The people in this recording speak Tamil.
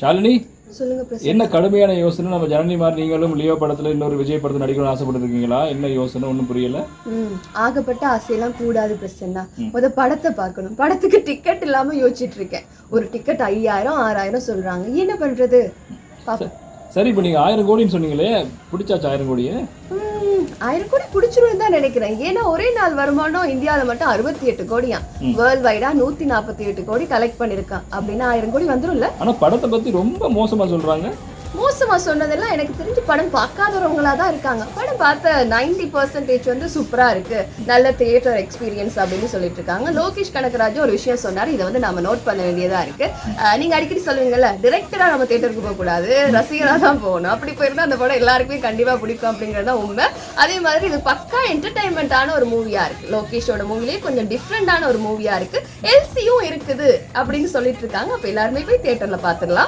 ஷாலினி, சொல்லுங்க பிரசாத். என்ன கடுமையான யோசனை? நம்ம ஜனனி மாதிரி நீங்களும் லியோ படத்துல இன்னொரு விஜய் படத்துல நடிக்கணும்னு ஆசைப்பட்டிருக்கீங்களா? என்ன யோசனை? ஒன்றும் புரியல. ஆகப்பட்ட ஆசையெல்லாம் கூடாது பிரசன்னா. படத்தை பார்க்கணும். படத்துக்கு டிக்கெட் இல்லாம யோசிச்சுட்டு இருக்கேன். ஒரு டிக்கெட் 5000 6000 சொல்றாங்க. என்ன பண்றது? சரி, இப்போ நீங்க 1000 கோடின்னு சொன்னீங்களே, பிடிச்சாச்சு 1000 கோடியே? 1000 கோடி பிடிச்சிரும் தான் நினைக்கிறேன். ஏன்னா ஒரே நாள் வருமானம் இந்தியாவில மட்டும் 68 கோடியா, வேர்ல்ட் வைடா 148 கோடி கலெக்ட் பண்ணிருக்கான். அப்படின்னா 1000 கோடி வந்துரும்ல. ஆனா படத்தை பத்தி ரொம்ப மோசமா சொல்றாங்க. மோசமா சொன்னதெல்லாம் எனக்கு தெரிஞ்சு படம் பார்க்காதவங்களா தான் இருக்காங்க. படம் பார்த்த 90% வந்து சூப்பரா இருக்கு, நல்ல தியேட்டர் எக்ஸ்பீரியன்ஸ் அப்படின்னு சொல்லிட்டு இருக்காங்க. லோகேஷ் கனகராஜ் ஒரு விஷயம் சொன்னாரு, இதை வந்து நம்ம நோட் பண்ண வேண்டியதா இருக்கு. நீங்க அடிக்கடி சொல்லுவீங்கல்ல, டிரெக்டரா நம்ம தியேட்டருக்கு போக கூடாது, ரசிகரா தான் போகணும். அப்படி போயிருந்தா அந்த படம் எல்லாருக்குமே கண்டிப்பா பிடிக்கும் அப்படிங்கறத உண்மை. அதே மாதிரி இது பக்கா என்டர்டைன்மெண்டான ஒரு மூவியா இருக்கு. லோகேஷோட மூவிலேயே கொஞ்சம் டிஃப்ரெண்டான ஒரு மூவியா இருக்கு. எல்சியும் இருக்குது அப்படின்னு சொல்லிட்டு இருக்காங்க. அப்ப எல்லாருமே போய் தியேட்டர்ல பாத்துடலாம்.